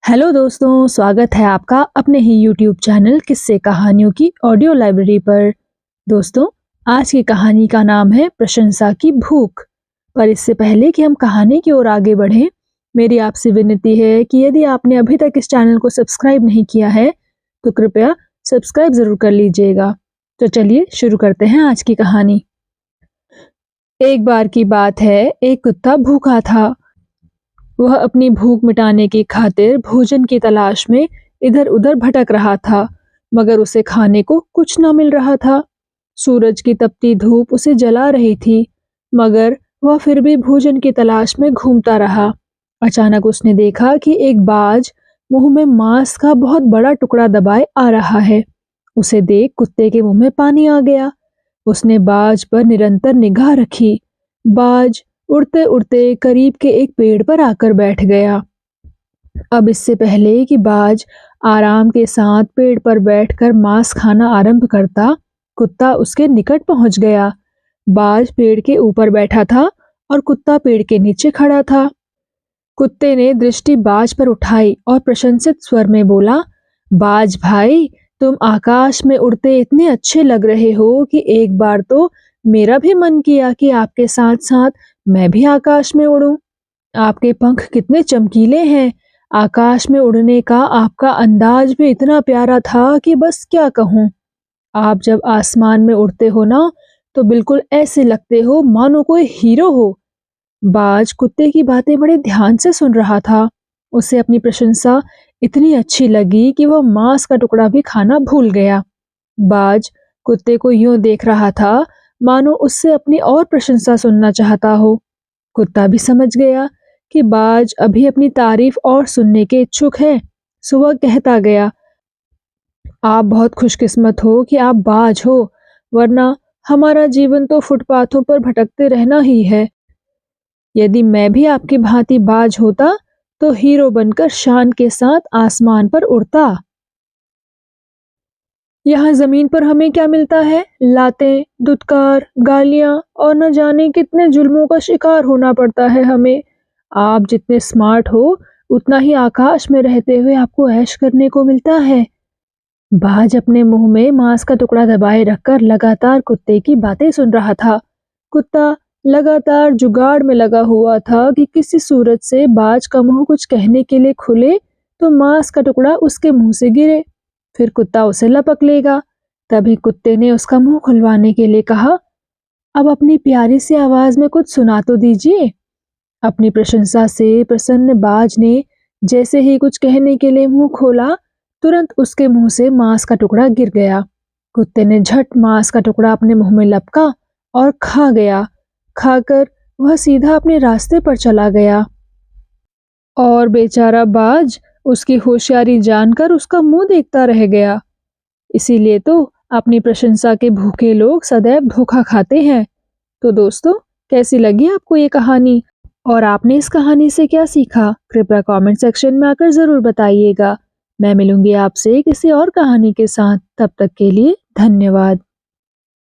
Hello दोस्तों, स्वागत है आपका अपने ही यूट्यूब चैनल किस्से कहानियों की ऑडियो लाइब्रेरी पर। दोस्तों, आज की कहानी का नाम है प्रशंसा की भूख। पर इससे पहले कि हम कहानी की ओर आगे बढ़ें, मेरी आपसे विनती है कि यदि आपने अभी तक इस चैनल को सब्सक्राइब नहीं किया है तो कृपया सब्सक्राइब जरूर कर लीजिएगा। तो चलिए शुरू करते हैं आज की कहानी। एक बार की बात है, एक कुत्ता भूखा था। वह अपनी भूख मिटाने की खातिर भोजन की तलाश में इधर उधर भटक रहा था, मगर उसे खाने को कुछ न मिल रहा था। सूरज की तपती धूप उसे जला रही थी, मगर वह फिर भी भोजन की तलाश में घूमता रहा। अचानक उसने देखा कि एक बाज मुंह में मांस का बहुत बड़ा टुकड़ा दबाए आ रहा है। उसे देख कुत्ते के मुंह में पानी आ गया। उसने बाज पर निरंतर निगाह रखी। बाज उड़ते उड़ते करीब के एक पेड़ पर आकर बैठ गया। अब इससे पहले कि बाज आराम के साथ पेड़ पर बैठकर मांस खाना आरंभ करता, कुत्ता उसके निकट पहुंच गया। बाज पेड़ के ऊपर बैठा था और कुत्ता पेड़ के नीचे खड़ा था। कुत्ते ने दृष्टि बाज पर उठाई और प्रशंसित स्वर में बोला, बाज भाई, तुम आकाश में उड़ते इतने अच्छे लग रहे हो कि एक बार तो मेरा भी मन किया कि आपके साथ साथ मैं भी आकाश में उड़ूं। आपके पंख कितने चमकीले हैं। आकाश में उड़ने का आपका अंदाज भी इतना प्यारा था कि बस क्या कहूं। आप जब आसमान में उड़ते हो ना, तो बिल्कुल ऐसे लगते हो मानो कोई हीरो हो। बाज कुत्ते की बातें बड़े ध्यान से सुन रहा था। उसे अपनी प्रशंसा इतनी अच्छी लगी कि वह मांस का टुकड़ा भी खाना भूल गया। बाज कुत्ते को यूं देख रहा था मानो उससे अपनी और प्रशंसा सुनना चाहता हो। कुत्ता भी समझ गया कि बाज अभी अपनी तारीफ और सुनने के इच्छुक है, सो वह कहता गया, आप बहुत खुशकिस्मत हो कि आप बाज हो, वरना हमारा जीवन तो फुटपाथों पर भटकते रहना ही है। यदि मैं भी आपकी भांति बाज होता तो हीरो बनकर शान के साथ आसमान पर उड़ता। यहाँ जमीन पर हमें क्या मिलता है? लातें, दुत्कार, गालियां और न जाने कितने जुल्मों का शिकार होना पड़ता है हमें। आप जितने स्मार्ट हो, उतना ही आकाश में रहते हुए आपको ऐश करने को मिलता है। बाज अपने मुंह में मांस का टुकड़ा दबाए रखकर लगातार कुत्ते की बातें सुन रहा था। कुत्ता लगातार जुगाड़ में लगा हुआ था कि किसी सूरत से बाज का मुंह कुछ कहने के लिए खुले तो मांस का टुकड़ा उसके मुंह से गिरे, फिर कुत्ता उसे लपक लेगा। तभी कुत्ते ने उसका मुंह खुलवाने के लिए कहा, अब अपनी प्यारी सी आवाज में कुछ सुना तो दीजिए। अपनी प्रशंसा से प्रसन्न बाज ने जैसे ही कुछ कहने के लिए मुंह खोला, तुरंत उसके मुंह से मांस का टुकड़ा गिर गया। कुत्ते ने झट मांस का टुकड़ा अपने मुंह में लपका और खा गया। खाकर वह सीधा अपने रास्ते पर चला गया। और बेचारा बाज उसकी होशियारी जानकर उसका मुंह देखता रह गया। इसीलिए तो अपनी प्रशंसा के भूखे लोग सदैव धोखा खाते हैं। तो दोस्तों, कैसी लगी आपको ये कहानी और आपने इस कहानी से क्या सीखा? कृपया कमेंट सेक्शन में आकर जरूर बताइएगा। मैं मिलूंगी आपसे किसी और कहानी के साथ। तब तक के लिए धन्यवाद।